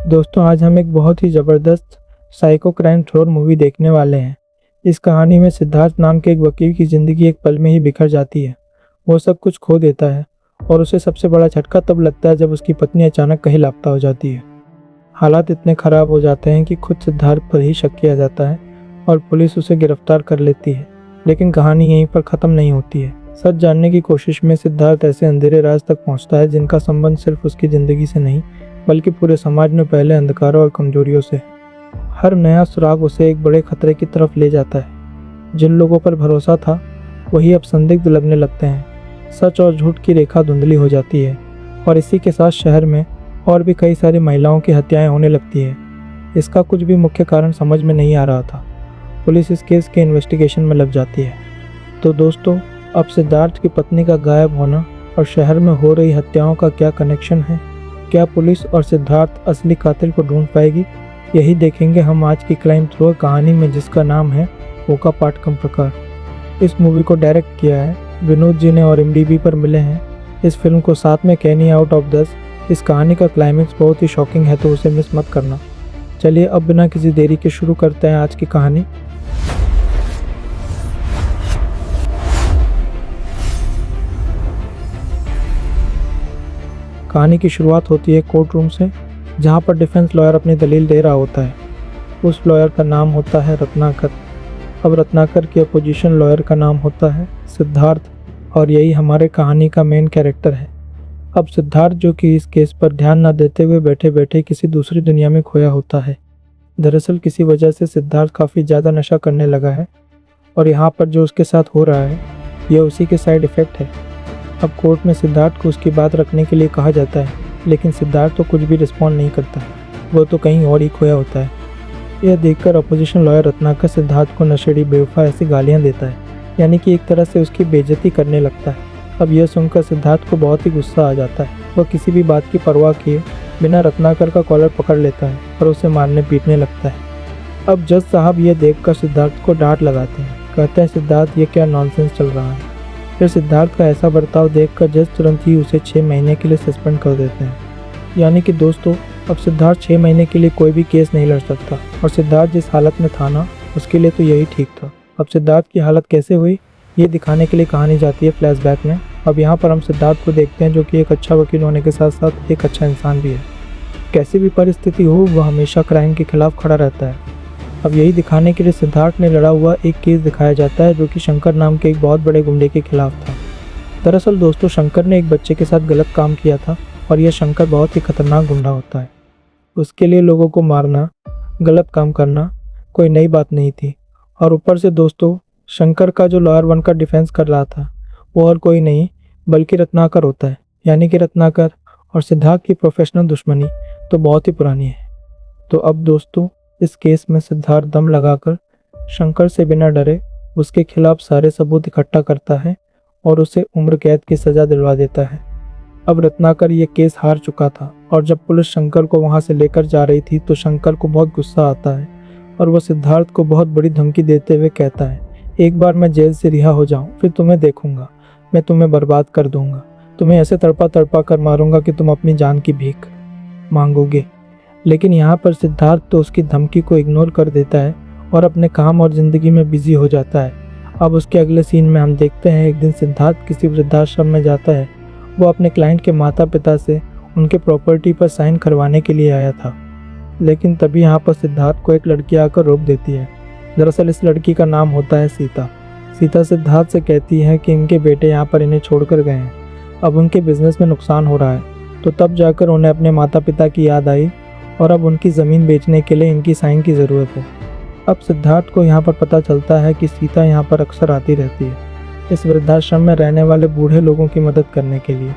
दोस्तों, आज हम एक बहुत ही ज़बरदस्त साइको क्राइम थ्रिलर मूवी देखने वाले हैं। इस कहानी में सिद्धार्थ नाम के एक वकील की ज़िंदगी एक पल में ही बिखर जाती है। वो सब कुछ खो देता है और उसे सबसे बड़ा झटका तब लगता है जब उसकी पत्नी अचानक कहीं लापता हो जाती है। हालात इतने ख़राब हो जाते हैं कि खुद सिद्धार्थ पर ही शक किया जाता है और पुलिस उसे गिरफ्तार कर लेती है। लेकिन कहानी यहीं पर ख़त्म नहीं होती है। सच जानने की कोशिश में सिद्धार्थ ऐसे अंधेरे राज तक पहुंचता है जिनका संबंध सिर्फ उसकी ज़िंदगी से नहीं बल्कि पूरे समाज में फैले अंधकारों और कमजोरियों से। हर नया सुराग उसे एक बड़े खतरे की तरफ ले जाता है। जिन लोगों पर भरोसा था वही अब संदिग्ध लगने लगते हैं। सच और झूठ की रेखा धुंधली हो जाती है और इसी के साथ शहर में और भी कई सारी महिलाओं की हत्याएं होने लगती है। इसका कुछ भी मुख्य कारण समझ में नहीं आ रहा था। पुलिस इस केस के इन्वेस्टिगेशन में लग जाती है। तो दोस्तों, अब सिद्धार्थ की पत्नी का गायब होना और शहर में हो रही हत्याओं का क्या कनेक्शन है? क्या पुलिस और सिद्धार्थ असली कातिल को ढूंढ पाएगी? यही देखेंगे हम आज की क्राइम थ्रिलर कहानी में, जिसका नाम है ओका पाटकम प्रकार। इस मूवी को डायरेक्ट किया है विनोद जी ने और IMDb पर मिले हैं इस फिल्म को 7 में कैनी आउट ऑफ 10। इस कहानी का क्लाइमेक्स बहुत ही शॉकिंग है, तो उसे मिस मत करना। चलिए अब बिना किसी देरी के शुरू करते हैं आज की कहानी। कहानी की शुरुआत होती है कोर्ट रूम से, जहां पर डिफेंस लॉयर अपनी दलील दे रहा होता है। उस लॉयर का नाम होता है रत्नाकर। अब रत्नाकर के अपोजिशन लॉयर का नाम होता है सिद्धार्थ, और यही हमारे कहानी का मेन कैरेक्टर है। अब सिद्धार्थ, जो कि इस केस पर ध्यान न देते हुए बैठे बैठे किसी दूसरी दुनिया में खोया होता है। दरअसल किसी वजह से सिद्धार्थ काफ़ी ज़्यादा नशा करने लगा है और यहाँ पर जो उसके साथ हो रहा है यह उसी के साइड इफ़ेक्ट है। अब कोर्ट में सिद्धार्थ को उसकी बात रखने के लिए कहा जाता है, लेकिन सिद्धार्थ तो कुछ भी रिस्पॉन्ड नहीं करता। वो तो कहीं और ही खोया होता है। यह देखकर अपोजिशन लॉयर रत्नाकर सिद्धार्थ को नशेड़ी, बेवफा ऐसी गालियां देता है, यानी कि एक तरह से उसकी बेइज्जती करने लगता है। अब यह सुनकर सिद्धार्थ को बहुत ही गुस्सा आ जाता है। वह किसी भी बात की परवाह किए बिना रत्नाकर का कॉलर पकड़ लेता है और उसे मारने पीटने लगता है। अब जज साहब यह देखकर सिद्धार्थ को डांट लगाते हैं। कहते हैं, सिद्धार्थ, ये क्या नॉनसेंस चल रहा है। फिर सिद्धार्थ का ऐसा बर्ताव देखकर जज तुरंत ही उसे 6 महीने के लिए सस्पेंड कर देते हैं। यानी कि दोस्तों, अब सिद्धार्थ 6 महीने के लिए कोई भी केस नहीं लड़ सकता, और सिद्धार्थ जिस हालत में था ना, उसके लिए तो यही ठीक था। अब सिद्धार्थ की हालत कैसे हुई, ये दिखाने के लिए कहानी जाती है फ्लैशबैक में। अब यहाँ पर हम सिद्धार्थ को देखते हैं, जो कि एक अच्छा वकील होने के साथ साथ एक अच्छा इंसान भी है। कैसी भी परिस्थिति हो, वह हमेशा क्राइम के खिलाफ खड़ा रहता है। अब यही दिखाने के लिए सिद्धार्थ ने लड़ा हुआ एक केस दिखाया जाता है, जो कि शंकर नाम के एक बहुत बड़े गुंडे के खिलाफ था। दरअसल दोस्तों, शंकर ने एक बच्चे के साथ गलत काम किया था, और यह शंकर बहुत ही खतरनाक गुंडा होता है। उसके लिए लोगों को मारना, गलत काम करना कोई नई बात नहीं थी। और ऊपर से दोस्तों, शंकर का जो लॉयर बनकर डिफेंस कर रहा था वो और कोई नहीं बल्कि रत्नाकर होता है। यानी कि रत्नाकर और सिद्धार्थ की प्रोफेशनल दुश्मनी तो बहुत ही पुरानी है। तो अब दोस्तों, इस केस में सिद्धार्थ दम लगाकर शंकर से बिना डरे उसके खिलाफ सारे सबूत इकट्ठा करता है और उसे उम्र कैद की सज़ा दिलवा देता है। अब रत्नाकर ये केस हार चुका था, और जब पुलिस शंकर को वहां से लेकर जा रही थी तो शंकर को बहुत गुस्सा आता है और वह सिद्धार्थ को बहुत बड़ी धमकी देते हुए कहता है, एक बार मैं जेल से रिहा हो जाऊं, फिर तुम्हें देखूंगा, मैं तुम्हें बर्बाद कर दूंगा। तुम्हें ऐसे तड़पा तड़पा कर मारूंगा कि तुम अपनी जान की भीख मांगोगे। लेकिन यहाँ पर सिद्धार्थ तो उसकी धमकी को इग्नोर कर देता है और अपने काम और ज़िंदगी में बिजी हो जाता है। अब उसके अगले सीन में हम देखते हैं, एक दिन सिद्धार्थ किसी वृद्धाश्रम में जाता है। वो अपने क्लाइंट के माता पिता से उनके प्रॉपर्टी पर साइन करवाने के लिए आया था, लेकिन तभी यहाँ पर सिद्धार्थ को एक लड़की आकर रोक देती है। दरअसल इस लड़की का नाम होता है सीता। सीता सिद्धार्थ से कहती है कि इनके बेटे यहाँ पर इन्हें छोड़कर गए हैं, अब उनके बिजनेस में नुकसान हो रहा है। तो तब जाकर उन्हें अपने माता पिता की याद आई और अब उनकी ज़मीन बेचने के लिए इनकी साइन की ज़रूरत है। अब सिद्धार्थ को यहाँ पर पता चलता है कि सीता यहाँ पर अक्सर आती रहती है, इस वृद्धाश्रम में रहने वाले बूढ़े लोगों की मदद करने के लिए।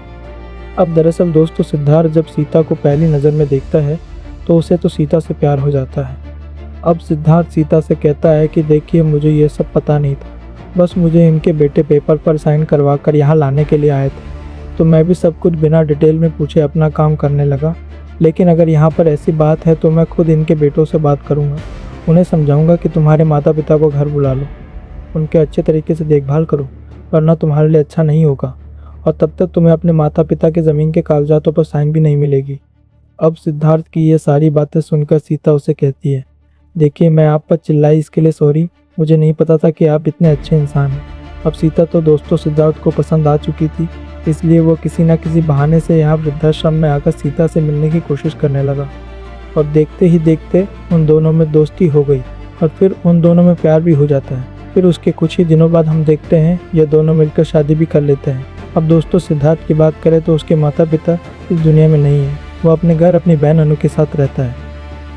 अब दरअसल दोस्तों, सिद्धार्थ जब सीता को पहली नज़र में देखता है तो उसे तो सीता से प्यार हो जाता है। अब सिद्धार्थ सीता से कहता है कि देखिए, मुझे ये सब पता नहीं था, बस मुझे इनके बेटे पेपर पर साइन करवा कर यहाँ लाने के लिए आए थे, तो मैं भी सब कुछ बिना डिटेल में पूछे अपना काम करने लगा। लेकिन अगर यहाँ पर ऐसी बात है तो मैं खुद इनके बेटों से बात करूँगा, उन्हें समझाऊँगा कि तुम्हारे माता पिता को घर बुला लो, उनके अच्छे तरीके से देखभाल करो, वरना तुम्हारे लिए अच्छा नहीं होगा, और तब तक तुम्हें अपने माता पिता के ज़मीन के कागजातों पर साइन भी नहीं मिलेगी। अब सिद्धार्थ की ये सारी बातें सुनकर सीता उसे कहती है, देखिए मैं आप पर चिल्लाई इसके लिए सॉरी, मुझे नहीं पता था कि आप इतने अच्छे इंसान हैं। अब सीता तो दोस्तों सिद्धार्थ को पसंद आ चुकी थी, इसलिए वो किसी न किसी बहाने से यहाँ वृद्धाश्रम में आकर सीता से मिलने की कोशिश करने लगा और देखते ही देखते उन दोनों में दोस्ती हो गई और फिर उन दोनों में प्यार भी हो जाता है। फिर उसके कुछ ही दिनों बाद हम देखते हैं ये दोनों मिलकर शादी भी कर लेते हैं। अब दोस्तों सिद्धार्थ की बात करें तो उसके माता पिता इस दुनिया में नहीं है, वो अपने घर अपनी बहन अनु के साथ रहता है।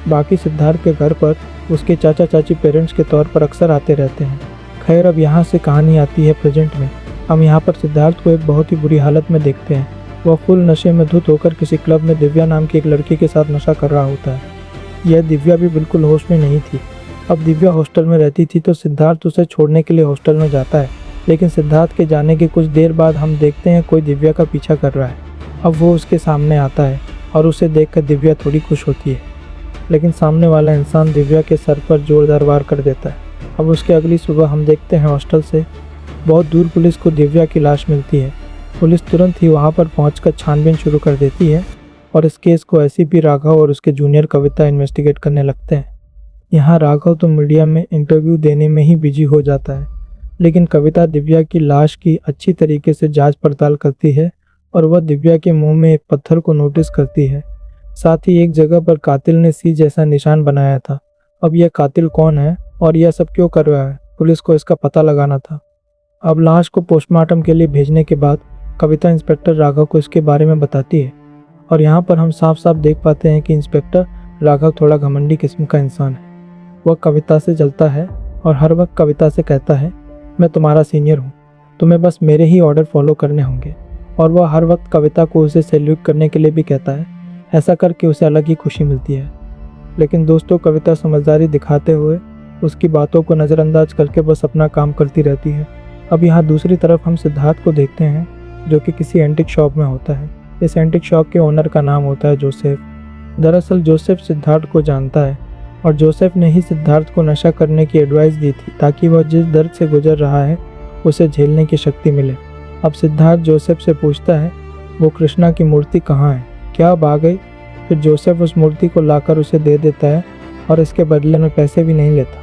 बाकी सिद्धार्थ के घर पर उसके चाचा चाची पेरेंट्स के तौर पर अक्सर आते रहते हैं। खैर अब यहाँ से कहानी आती है प्रेजेंट में। हम यहाँ पर सिद्धार्थ को एक बहुत ही बुरी हालत में देखते हैं। वह फुल नशे में धुत होकर किसी क्लब में दिव्या नाम की एक लड़की के साथ नशा कर रहा होता है। यह दिव्या भी बिल्कुल होश में नहीं थी। अब दिव्या हॉस्टल में रहती थी तो सिद्धार्थ उसे छोड़ने के लिए हॉस्टल में जाता है, लेकिन सिद्धार्थ के जाने के कुछ देर बाद हम देखते हैं कोई दिव्या का पीछा कर रहा है। अब वो उसके सामने आता है और उसे देखकर दिव्या थोड़ी खुश होती है, लेकिन सामने वाला इंसान दिव्या के सर पर जोरदार वार कर देता है। अब उसके अगली सुबह हम देखते हैं हॉस्टल से बहुत दूर पुलिस को दिव्या की लाश मिलती है। पुलिस तुरंत ही वहां पर पहुंचकर छानबीन शुरू कर देती है और इस केस को एसीपी राघव और उसके जूनियर कविता इन्वेस्टिगेट करने लगते हैं। यहाँ राघव तो मीडिया में इंटरव्यू देने में ही बिजी हो जाता है, लेकिन कविता दिव्या की लाश की अच्छी तरीके से जांच पड़ताल करती है और वह दिव्या के मुंह में एक पत्थर को नोटिस करती है। साथ ही एक जगह पर कातिल ने सी जैसा निशान बनाया था। अब यह कातिल कौन है और यह सब क्यों कर रहा है, पुलिस को इसका पता लगाना था। अब लाश को पोस्टमार्टम के लिए भेजने के बाद कविता इंस्पेक्टर राघव को इसके बारे में बताती है और यहाँ पर हम साफ साफ देख पाते हैं कि इंस्पेक्टर राघव थोड़ा घमंडी किस्म का इंसान है। वह कविता से जलता है और हर वक्त कविता से कहता है, मैं तुम्हारा सीनियर हूँ, तुम्हें बस मेरे ही ऑर्डर फॉलो करने होंगे। और वह हर वक्त कविता को उसे सैल्यूट करने के लिए भी कहता है। ऐसा करके उसे अलग ही खुशी मिलती है। लेकिन दोस्तों कविता समझदारी दिखाते हुए उसकी बातों को नज़रअंदाज करके बस अपना काम करती रहती है। अब यहाँ दूसरी तरफ हम सिद्धार्थ को देखते हैं जो कि किसी एंटिक शॉप में होता है। इस एंटिक शॉप के ओनर का नाम होता है जोसेफ। दरअसल जोसेफ सिद्धार्थ को जानता है और जोसेफ ने ही सिद्धार्थ को नशा करने की एडवाइस दी थी ताकि वह जिस दर्द से गुजर रहा है उसे झेलने की शक्ति मिले। अब सिद्धार्थ जोसेफ से पूछता है वो कृष्णा की मूर्ति कहाँ है, क्या अब आ गई? फिर जोसेफ उस मूर्ति को लाकर उसे दे देता है और इसके बदले में पैसे भी नहीं लेता।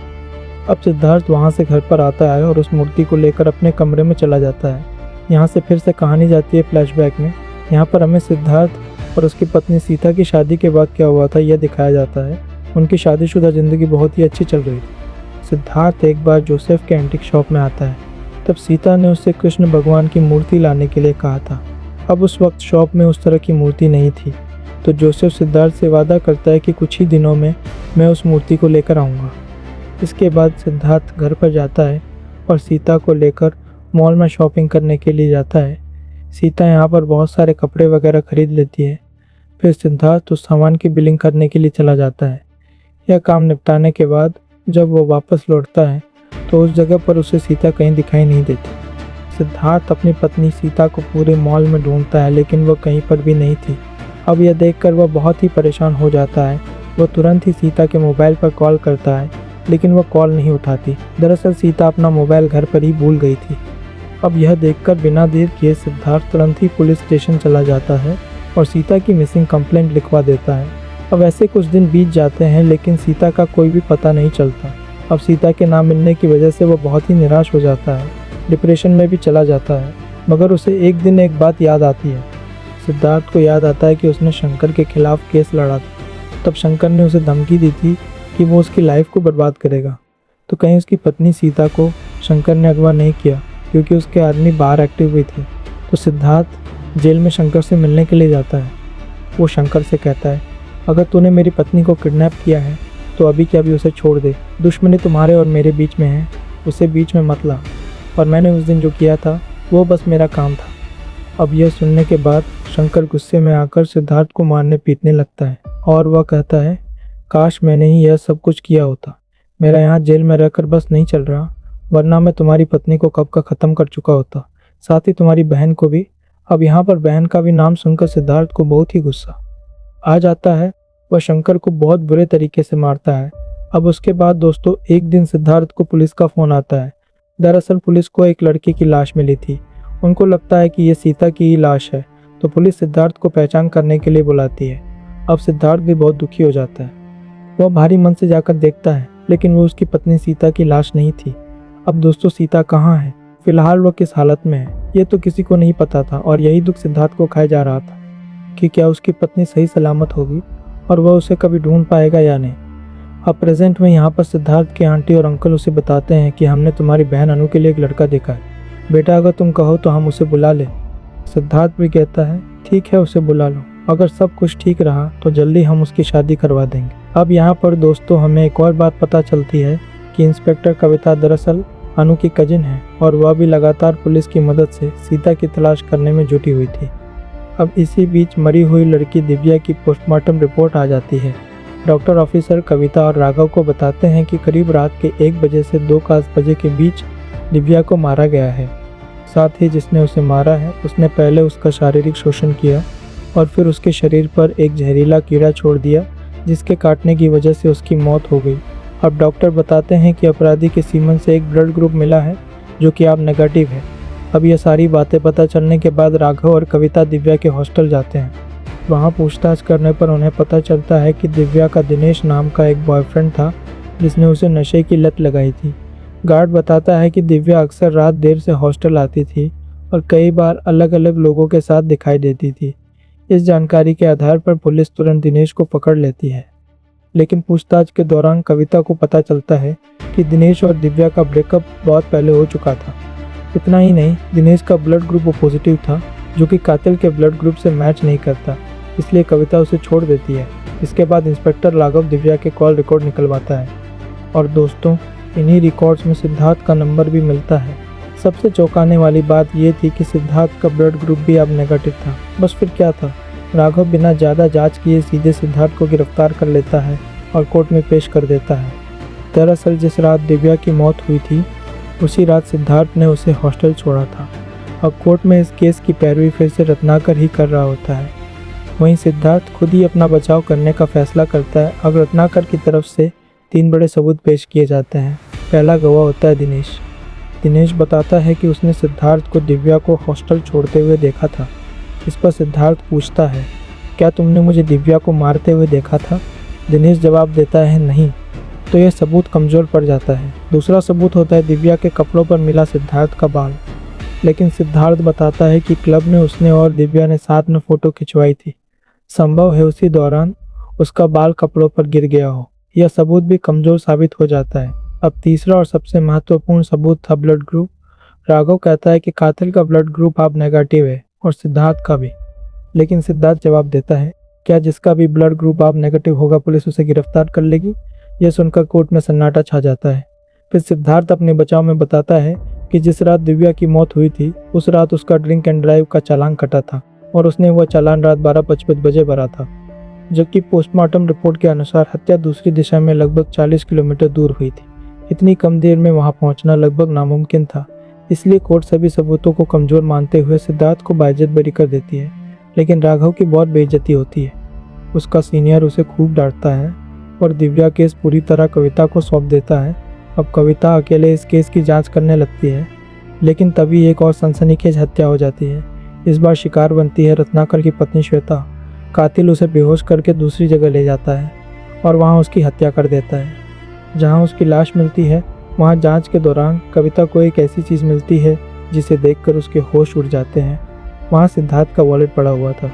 अब सिद्धार्थ वहाँ से घर पर आता है और उस मूर्ति को लेकर अपने कमरे में चला जाता है। यहाँ से फिर से कहानी जाती है फ्लैशबैक में। यहाँ पर हमें सिद्धार्थ और उसकी पत्नी सीता की शादी के बाद क्या हुआ था यह दिखाया जाता है। उनकी शादीशुदा ज़िंदगी बहुत ही अच्छी चल रही थी। सिद्धार्थ एक बार जोसेफ के एंटिक शॉप में आता है, तब सीता ने उससे कृष्ण भगवान की मूर्ति लाने के लिए कहा था। अब उस वक्त शॉप में उस तरह की मूर्ति नहीं थी, तो जोसेफ सिद्धार्थ से वादा करता है कि कुछ ही दिनों में मैं उस मूर्ति को लेकर आऊँगा। इसके बाद सिद्धार्थ घर पर जाता है और सीता को लेकर मॉल में शॉपिंग करने के लिए जाता है। सीता यहाँ पर बहुत सारे कपड़े वगैरह खरीद लेती है। फिर सिद्धार्थ उस सामान की बिलिंग करने के लिए चला जाता है। यह काम निपटाने के बाद जब वो वापस लौटता है तो उस जगह पर उसे सीता कहीं दिखाई नहीं देती। सिद्धार्थ अपनी पत्नी सीता को पूरे मॉल में ढूंढता है, लेकिन वह कहीं पर भी नहीं थी। अब यह देखकर वह बहुत ही परेशान हो जाता है। वह तुरंत ही सीता के मोबाइल पर कॉल करता है, लेकिन वह कॉल नहीं उठाती। दरअसल सीता अपना मोबाइल घर पर ही भूल गई थी। अब यह देखकर बिना देर किए सिद्धार्थ तुरंत ही पुलिस स्टेशन चला जाता है और सीता की मिसिंग कंप्लेंट लिखवा देता है। अब ऐसे कुछ दिन बीत जाते हैं, लेकिन सीता का कोई भी पता नहीं चलता। अब सीता के ना मिलने की वजह से वह बहुत ही निराश हो जाता है, डिप्रेशन में भी चला जाता है। मगर उसे एक दिन एक बात याद आती है। सिद्धार्थ को याद आता है कि उसने शंकर के खिलाफ केस लड़ा था। तब शंकर ने उसे धमकी दी थी कि वो उसकी लाइफ को बर्बाद करेगा। तो कहीं उसकी पत्नी सीता को शंकर ने अगवा नहीं किया, क्योंकि उसके आदमी बाहर एक्टिव हुए थे। तो सिद्धार्थ जेल में शंकर से मिलने के लिए जाता है। वो शंकर से कहता है, अगर तूने मेरी पत्नी को किडनैप किया है तो अभी के अभी उसे छोड़ दे। दुश्मनी तुम्हारे और मेरे बीच में है, उसे बीच में मत ला। और मैंने उस दिन जो किया था वो बस मेरा काम था। अब यह सुनने के बाद शंकर गुस्से में आकर सिद्धार्थ को मारने पीटने लगता है और वह कहता है, काश मैंने ही यह सब कुछ किया होता। मेरा यहाँ जेल में रहकर बस नहीं चल रहा, वरना मैं तुम्हारी पत्नी को कब का ख़त्म कर चुका होता, साथ ही तुम्हारी बहन को भी। अब यहाँ पर बहन का भी नाम सुनकर सिद्धार्थ को बहुत ही गुस्सा आ जाता है। वह शंकर को बहुत बुरे तरीके से मारता है। अब उसके बाद दोस्तों एक दिन सिद्धार्थ को पुलिस का फ़ोन आता है। दरअसल पुलिस को एक लड़की की लाश मिली थी। उनको लगता है कि ये सीता की ही लाश है, तो पुलिस सिद्धार्थ को पहचान करने के लिए बुलाती है अब सिद्धार्थ भी बहुत दुखी हो जाता है। वह भारी मन से जाकर देखता है, लेकिन वो उसकी पत्नी सीता की लाश नहीं थी। अब दोस्तों, सीता कहाँ है, फिलहाल वह किस हालत में है, ये तो किसी को नहीं पता था। और यही दुख सिद्धार्थ को खाए जा रहा था कि क्या उसकी पत्नी सही सलामत होगी और वह उसे कभी ढूंढ पाएगा या नहीं। अब प्रेजेंट में यहाँ पर सिद्धार्थ की आंटी और अंकल उसे बताते हैं कि हमने तुम्हारी बहन अनु के लिए एक लड़का देखा है, बेटा अगर तुम कहो तो हम उसे बुला ले। सिद्धार्थ भी कहता है ठीक है, उसे बुला लो, अगर सब कुछ ठीक रहा तो जल्दी हम उसकी शादी करवा देंगे। अब यहाँ पर दोस्तों हमें एक और बात पता चलती है कि इंस्पेक्टर कविता दरअसल अनु की कजिन है और वह भी लगातार पुलिस की मदद से सीता की तलाश करने में जुटी हुई थी। अब इसी बीच मरी हुई लड़की दिव्या की पोस्टमार्टम रिपोर्ट आ जाती है। डॉक्टर ऑफिसर कविता और राघव को बताते हैं कि करीब रात के 1 बजे से 2 बजे के बीच दिव्या को मारा गया है। साथ ही जिसने उसे मारा है उसने पहले उसका शारीरिक शोषण किया और फिर उसके शरीर पर एक जहरीला कीड़ा छोड़ दिया, जिसके काटने की वजह से उसकी मौत हो गई। अब डॉक्टर बताते हैं कि अपराधी के सीमन से एक ब्लड ग्रुप मिला है जो कि अब नेगेटिव है। अब ये सारी बातें पता चलने के बाद राघव और कविता दिव्या के हॉस्टल जाते हैं। वहाँ पूछताछ करने पर उन्हें पता चलता है कि दिव्या का दिनेश नाम का एक बॉयफ्रेंड था जिसने उसे नशे की लत लगाई थी। गार्ड बताता है कि दिव्या अक्सर रात देर से हॉस्टल आती थी और कई बार अलग अलग लोगों के साथ दिखाई देती थी। इस जानकारी के आधार पर पुलिस तुरंत दिनेश को पकड़ लेती है, लेकिन पूछताछ के दौरान कविता को पता चलता है कि दिनेश और दिव्या का ब्रेकअप बहुत पहले हो चुका था। इतना ही नहीं, दिनेश का ब्लड ग्रुप वो पॉजिटिव था जो कि कातिल के ब्लड ग्रुप से मैच नहीं करता, इसलिए कविता उसे छोड़ देती है। इसके बाद इंस्पेक्टर राघव दिव्या के कॉल रिकॉर्ड निकलवाता है और दोस्तों इन्हीं रिकॉर्ड्स में सिद्धार्थ का नंबर भी मिलता है। सबसे चौंकाने वाली बात ये थी कि सिद्धार्थ का ब्लड ग्रुप भी अब नेगेटिव था। बस फिर क्या था, राघव बिना ज़्यादा जांच किए सीधे सिद्धार्थ को गिरफ्तार कर लेता है और कोर्ट में पेश कर देता है। दरअसल जिस रात दिव्या की मौत हुई थी उसी रात सिद्धार्थ ने उसे हॉस्टल छोड़ा था। अब कोर्ट में इस केस की पैरवी फिर से रत्नाकर ही कर रहा होता है। वहीं सिद्धार्थ खुद ही अपना बचाव करने का फैसला करता है। अब रत्नाकर की तरफ से 3 बड़े सबूत पेश किए जाते हैं। पहला गवाह होता है दिनेश। दिनेश बताता है कि उसने सिद्धार्थ को दिव्या को हॉस्टल छोड़ते हुए देखा था। इस पर सिद्धार्थ पूछता है क्या तुमने मुझे दिव्या को मारते हुए देखा था? दिनेश जवाब देता है नहीं। तो यह सबूत कमज़ोर पड़ जाता है। दूसरा सबूत होता है दिव्या के कपड़ों पर मिला सिद्धार्थ का बाल, लेकिन सिद्धार्थ बताता है कि क्लब में उसने और दिव्या ने साथ में फ़ोटो खिंचवाई थी। संभव है उसी दौरान उसका बाल कपड़ों पर गिर गया हो। यह सबूत भी कमज़ोर साबित हो जाता है। अब तीसरा और सबसे महत्वपूर्ण सबूत था ब्लड ग्रुप। राघव कहता है कि कातिल का ब्लड ग्रुप अब नेगेटिव है और सिद्धार्थ का भी, लेकिन सिद्धार्थ जवाब देता है क्या जिसका भी ब्लड ग्रुप अब नेगेटिव होगा पुलिस उसे गिरफ्तार कर लेगी? यह सुनकर कोर्ट में सन्नाटा छा जाता है। फिर सिद्धार्थ अपने बचाव में बताता है कि जिस रात दिव्या की मौत हुई थी उस रात उसका ड्रिंक एंड ड्राइव का चालान कटा था और उसने वह चालान रात 12:55 बजे भरा था, जबकि पोस्टमार्टम रिपोर्ट के अनुसार हत्या दूसरी दिशा में लगभग 40 किलोमीटर दूर हुई थी। इतनी कम देर में वहां पहुंचना लगभग नामुमकिन था। इसलिए कोर्ट सभी सबूतों को कमज़ोर मानते हुए सिद्धार्थ को बाइज्जत बरी कर देती है, लेकिन राघव की बहुत बेइज्जती होती है। उसका सीनियर उसे खूब डांटता है और दिव्या केस पूरी तरह कविता को सौंप देता है। अब कविता अकेले इस केस की जांच करने लगती है, लेकिन तभी एक और सनसनीखेज हत्या हो जाती है। इस बार शिकार बनती है रत्नाकर की पत्नी श्वेता। कातिल उसे बेहोश करके दूसरी जगह ले जाता है और वहां उसकी हत्या कर देता है। जहां उसकी लाश मिलती है वहां जांच के दौरान कविता को एक ऐसी चीज़ मिलती है जिसे देखकर उसके होश उड़ जाते हैं। वहां सिद्धार्थ का वॉलेट पड़ा हुआ था।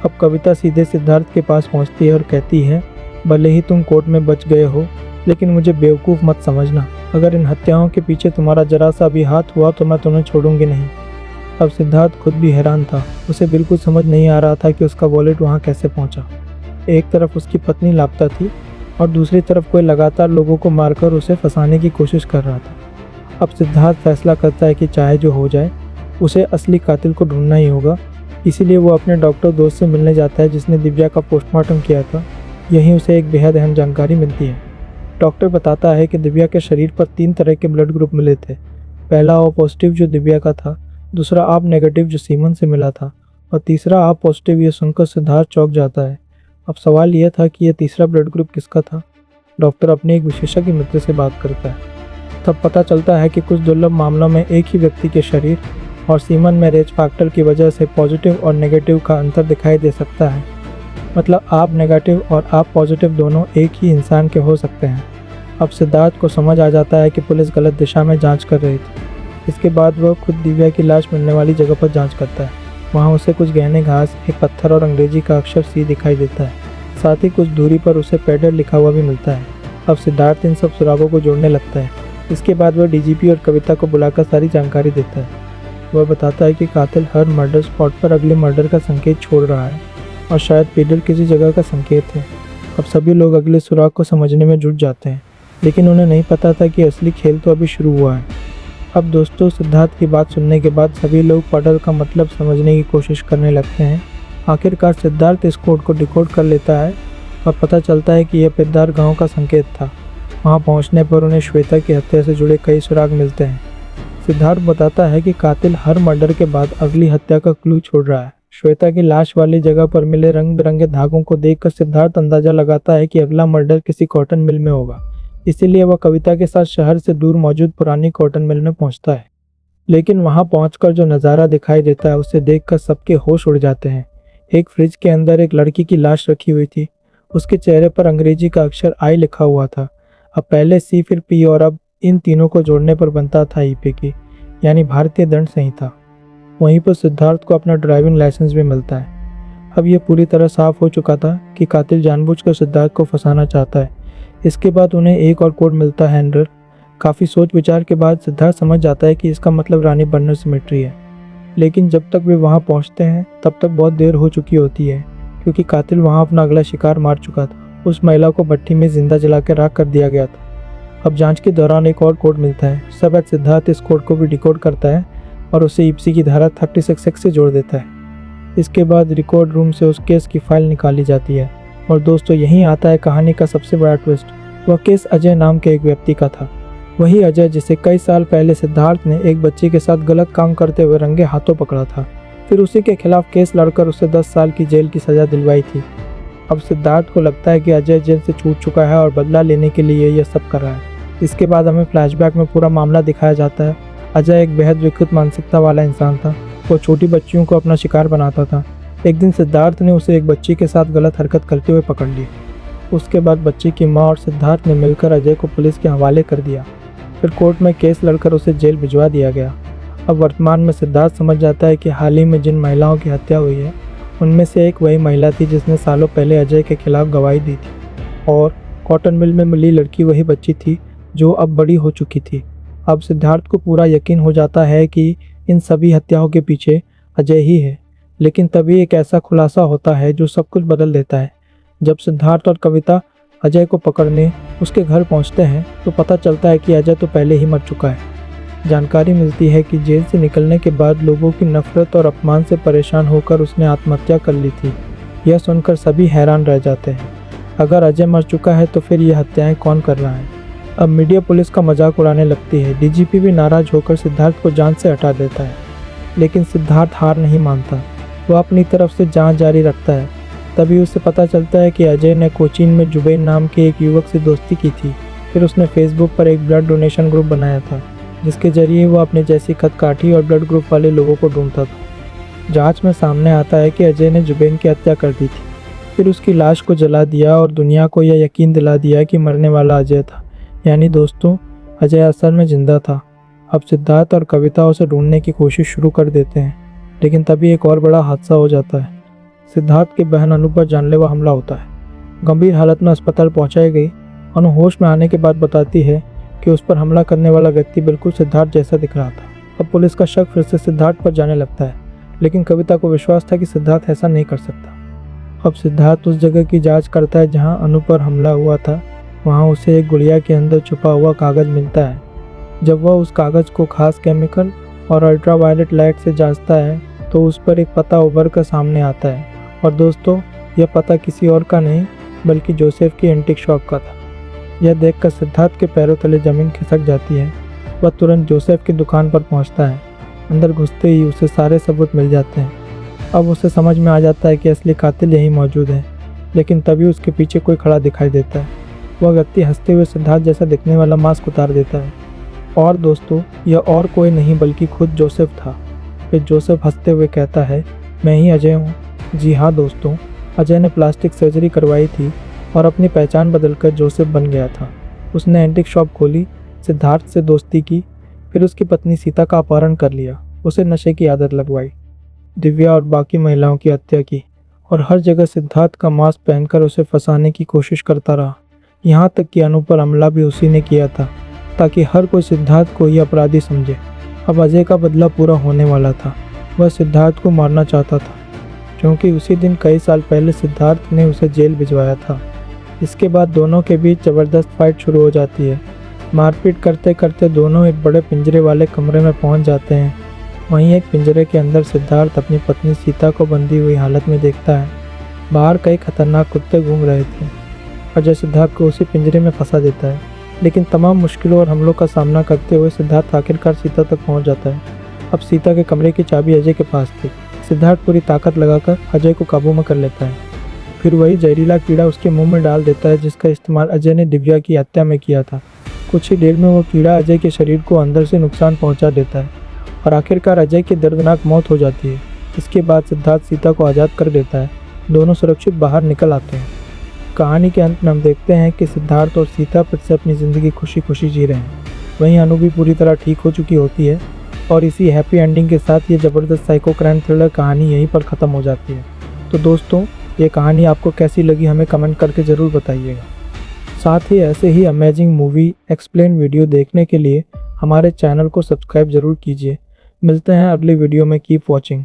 अब कविता सीधे सिद्धार्थ के पास पहुंचती है और कहती है भले ही तुम कोर्ट में बच गए हो, लेकिन मुझे बेवकूफ़ मत समझना। अगर इन हत्याओं के पीछे तुम्हारा जरा सा भी हाथ हुआ तो मैं तुम्हें छोड़ूंगी नहीं। अब सिद्धार्थ खुद भी हैरान था। उसे बिल्कुल समझ नहीं आ रहा था कि उसका वॉलेट वहाँ कैसे पहुँचा। एक तरफ उसकी पत्नी लापता थी और दूसरी तरफ कोई लगातार लोगों को मारकर उसे फंसाने की कोशिश कर रहा था। अब सिद्धार्थ फैसला करता है कि चाहे जो हो जाए उसे असली कातिल को ढूंढना ही होगा। इसीलिए वो अपने डॉक्टर दोस्त से मिलने जाता है जिसने दिव्या का पोस्टमार्टम किया था। यहीं उसे एक बेहद अहम जानकारी मिलती है। डॉक्टर बताता है कि दिव्या के शरीर पर 3 तरह के ब्लड ग्रुप मिले थे। पहला ओ पॉजिटिव जो दिव्या का था, दूसरा आप नेगेटिव जो सीमन से मिला था और तीसरा आप पॉजिटिव। ये सुनकर सिद्धार्थ चौंक जाता है। अब सवाल यह था कि यह तीसरा ब्लड ग्रुप किसका था। डॉक्टर अपने एक विशेषज्ञ मित्र से बात करता है। तब पता चलता है कि कुछ दुर्लभ मामलों में एक ही व्यक्ति के शरीर और सीमन में रेज फैक्टर की वजह से पॉजिटिव और नेगेटिव का अंतर दिखाई दे सकता है। मतलब आप नेगेटिव और आप पॉजिटिव दोनों एक ही इंसान के हो सकते हैं। अब सिद्धार्थ को समझ आ जाता है कि पुलिस गलत दिशा में जांच कर रही थी। इसके बाद वह खुद दिव्या की लाश मिलने वाली जगह पर जांच करता है। वहाँ उसे कुछ गहने घास, एक पत्थर और अंग्रेजी का अक्षर सी दिखाई देता है। साथ ही कुछ दूरी पर उसे पेडर लिखा हुआ भी मिलता है। अब सिद्धार्थ इन सब सुरागों को जोड़ने लगता है। इसके बाद वह डीजीपी और कविता को बुलाकर सारी जानकारी देता है। वह बताता है कि कातिल हर मर्डर स्पॉट पर अगले मर्डर का संकेत छोड़ रहा है और शायद पेडर किसी जगह का संकेत है। अब सभी लोग अगले सुराग को समझने में जुट जाते हैं, लेकिन उन्हें नहीं पता था कि असली खेल तो अभी शुरू हुआ है। अब दोस्तों, सिद्धार्थ की बात सुनने के बाद सभी लोग पडर का मतलब समझने की कोशिश करने लगते हैं। आखिरकार सिद्धार्थ इस कोड को डिकोड कर लेता है और पता चलता है कि यह पिद्दार गांव का संकेत था। वहां पहुंचने पर उन्हें श्वेता की हत्या से जुड़े कई सुराग मिलते हैं। सिद्धार्थ बताता है कि कातिल हर मर्डर के बाद अगली हत्या का क्लू छोड़ रहा है। श्वेता की लाश वाली जगह पर मिले रंग बिरंगे धागों को देखकर सिद्धार्थ अंदाजा लगाता है कि अगला मर्डर किसी कॉटन मिल में होगा। इसीलिए वह कविता के साथ शहर से दूर मौजूद पुरानी कॉटन मिल में पहुंचता है। लेकिन वहां पहुंचकर जो नज़ारा दिखाई देता है उसे देखकर सबके होश उड़ जाते हैं। एक फ्रिज के अंदर एक लड़की की लाश रखी हुई थी। उसके चेहरे पर अंग्रेजी का अक्षर आई लिखा हुआ था। अब पहले सी फिर पी और अब इन तीनों को जोड़ने पर बनता था ईपीकी, यानी भारतीय दंड संहिता। वहीं पर सिद्धार्थ को अपना ड्राइविंग लाइसेंस भी मिलता है। अब यह पूरी तरह साफ हो चुका था कि कातिल जानबूझकर सिद्धार्थ को फंसाना चाहता है। इसके बाद उन्हें एक और कोड मिलता है, एंडर। काफ़ी सोच विचार के बाद सिद्धार्थ समझ जाता है कि इसका मतलब रानी बर्नर सिमेट्री है। लेकिन जब तक वे वहां पहुंचते हैं तब तक बहुत देर हो चुकी होती है, क्योंकि कातिल वहां अपना अगला शिकार मार चुका था। उस महिला को भट्टी में जिंदा जला के राख कर दिया गया था। अब जांच के दौरान एक और कोड मिलता है। सब आज सिद्धार्थ इस कोड को भी डिकोड करता है और उसे ईपीसी की धारा 36 से जोड़ देता है। इसके बाद रिकॉर्ड रूम से उस केस की फाइल निकाली जाती है। और दोस्तों, यहीं आता है कहानी का सबसे बड़ा ट्विस्ट। वह केस अजय नाम के एक व्यक्ति का था। वही अजय जिसे कई साल पहले सिद्धार्थ ने एक बच्ची के साथ गलत काम करते हुए रंगे हाथों पकड़ा था। फिर उसी के खिलाफ केस लड़कर उसे 10 साल की जेल की सजा दिलवाई थी। अब सिद्धार्थ को लगता है कि अजय जेल से छूट चुका है और बदला लेने के लिए यह सब कर रहा है। इसके बाद हमें फ्लैशबैक में पूरा मामला दिखाया जाता है। अजय एक बेहद विकृत मानसिकता वाला इंसान था। वो छोटी बच्चियों को अपना शिकार बनाता था। एक दिन सिद्धार्थ ने उसे एक बच्ची के साथ गलत हरकत करते हुए पकड़ लिया। उसके बाद बच्ची की माँ और सिद्धार्थ ने मिलकर अजय को पुलिस के हवाले कर दिया। फिर कोर्ट में केस लड़कर उसे जेल भिजवा दिया गया। अब वर्तमान में सिद्धार्थ समझ जाता है कि हाल ही में जिन महिलाओं की हत्या हुई है उनमें से एक वही महिला थी जिसने सालों पहले अजय के खिलाफ गवाही दी थी। और कॉटन मिल में मिली लड़की वही बच्ची थी जो अब बड़ी हो चुकी थी। अब सिद्धार्थ को पूरा यकीन हो जाता है कि इन सभी हत्याओं के पीछे अजय ही है। लेकिन तभी एक ऐसा खुलासा होता है जो सब कुछ बदल देता है। जब सिद्धार्थ और कविता अजय को पकड़ने उसके घर पहुंचते हैं तो पता चलता है कि अजय तो पहले ही मर चुका है। जानकारी मिलती है कि जेल से निकलने के बाद लोगों की नफरत और अपमान से परेशान होकर उसने आत्महत्या कर ली थी। यह सुनकर सभी हैरान रह जाते हैं। अगर अजय मर चुका है तो फिर यह हत्याएं कौन कर रहा है। अब मीडिया पुलिस का मजाक उड़ाने लगती है। डीजीपी भी नाराज होकर सिद्धार्थ को जांच से हटा देता है। लेकिन सिद्धार्थ हार नहीं मानता। वह अपनी तरफ से जांच जारी रखता है। तभी उसे पता चलता है कि अजय ने कोचीन में जुबैन नाम के एक युवक से दोस्ती की थी। फिर उसने फेसबुक पर एक ब्लड डोनेशन ग्रुप बनाया था जिसके जरिए वो अपने जैसी खतकाठी और ब्लड ग्रुप वाले लोगों को ढूंढता था। जांच में सामने आता है कि अजय ने जुबैन की हत्या कर दी थी। फिर उसकी लाश को जला दिया और दुनिया को यह यकीन दिला दिया कि मरने वाला अजय था। यानी दोस्तों, अजय असल में जिंदा था। अब सिद्धार्थ और कविता उसे ढूंढने की कोशिश शुरू कर देते हैं। लेकिन तभी एक और बड़ा हादसा हो जाता है। सिद्धार्थ की बहन अनु पर जानलेवा हमला होता है। गंभीर हालत में अस्पताल पहुंचाई गई। अनु होश में आने के बाद बताती है कि उस पर हमला करने वाला व्यक्ति बिल्कुल सिद्धार्थ जैसा दिख रहा था। अब पुलिस का शक फिर से सिद्धार्थ पर जाने लगता है। लेकिन कविता को विश्वास था कि सिद्धार्थ ऐसा नहीं कर सकता। अब सिद्धार्थ उस जगह की जांच करता है जहां अनु पर हमला हुआ था। वहां उसे एक गुड़िया के अंदर छुपा हुआ कागज मिलता है। जब वह उस कागज को खास केमिकल और अल्ट्रावायलेट लाइट से जांचता है तो उस पर एक पता उभर कर सामने आता है। और दोस्तों, यह पता किसी और का नहीं बल्कि जोसेफ की एंटीक शॉप का था। यह देखकर सिद्धार्थ के पैरों तले जमीन खिसक जाती है। वह तुरंत जोसेफ की दुकान पर पहुंचता है। अंदर घुसते ही उसे सारे सबूत मिल जाते हैं। अब उसे समझ में आ जाता है कि असली कातिल यहीं मौजूद है। लेकिन तभी उसके पीछे कोई खड़ा दिखाई देता है। वह व्यक्ति हंसते हुए सिद्धार्थ जैसा दिखने वाला मास्क उतार देता है। और दोस्तों, यह और कोई नहीं बल्कि खुद जोसेफ था। फिर जोसेफ हंसते हुए कहता है, मैं ही अजय हूँ। जी हाँ दोस्तों, अजय ने प्लास्टिक सर्जरी करवाई थी और अपनी पहचान बदलकर जोसेफ बन गया था। उसने एंटीक शॉप खोली, सिद्धार्थ से दोस्ती की, फिर उसकी पत्नी सीता का अपहरण कर लिया, उसे नशे की आदत लगवाई, दिव्या और बाकी महिलाओं की हत्या की और हर जगह सिद्धार्थ का मास्क पहनकर उसे फंसाने की कोशिश करता रहा। यहाँ तक कि अनु पर हमला भी उसी ने किया था ताकि हर कोई सिद्धार्थ को ही अपराधी समझे। अब अजय का बदला पूरा होने वाला था। वह सिद्धार्थ को मारना चाहता था क्योंकि उसी दिन कई साल पहले सिद्धार्थ ने उसे जेल भिजवाया था। इसके बाद दोनों के बीच ज़बरदस्त फाइट शुरू हो जाती है। मारपीट करते करते दोनों एक बड़े पिंजरे वाले कमरे में पहुंच जाते हैं। वहीं एक पिंजरे के अंदर सिद्धार्थ अपनी पत्नी सीता को बंधी हुई हालत में देखता है। बाहर कई खतरनाक कुत्ते घूम रहे थे। अजय सिद्धार्थ को उसी पिंजरे में फंसा देता है, लेकिन तमाम मुश्किलों और हमलों का सामना करते हुए सिद्धार्थ आखिरकार सीता तक पहुंच जाता है। अब सीता के कमरे की चाबी अजय के पास थी। सिद्धार्थ पूरी ताकत लगाकर अजय को काबू में कर लेता है। फिर वही जहरीला कीड़ा उसके मुंह में डाल देता है जिसका इस्तेमाल अजय ने दिव्या की हत्या में किया था। कुछ ही देर में वो कीड़ा अजय के शरीर को अंदर से नुकसान पहुंचा देता है और आखिरकार अजय की दर्दनाक मौत हो जाती है। इसके बाद सिद्धार्थ सीता को आज़ाद कर देता है। दोनों सुरक्षित बाहर निकल आते हैं। कहानी के अंत में हम देखते हैं कि सिद्धार्थ और सीता फिर से अपनी ज़िंदगी खुशी खुशी जी रहे हैं। वहीं अनु भी पूरी तरह ठीक हो चुकी होती है और इसी हैप्पी एंडिंग के साथ ये ज़बरदस्त साइको क्राइम थ्रिलर कहानी यहीं पर ख़त्म हो जाती है। तो दोस्तों, ये कहानी आपको कैसी लगी हमें कमेंट करके ज़रूर बताइएगा। साथ ही ऐसे ही अमेजिंग मूवी एक्सप्लेन वीडियो देखने के लिए हमारे चैनल को सब्सक्राइब ज़रूर कीजिए। मिलते हैं अगली वीडियो में। Keep watching.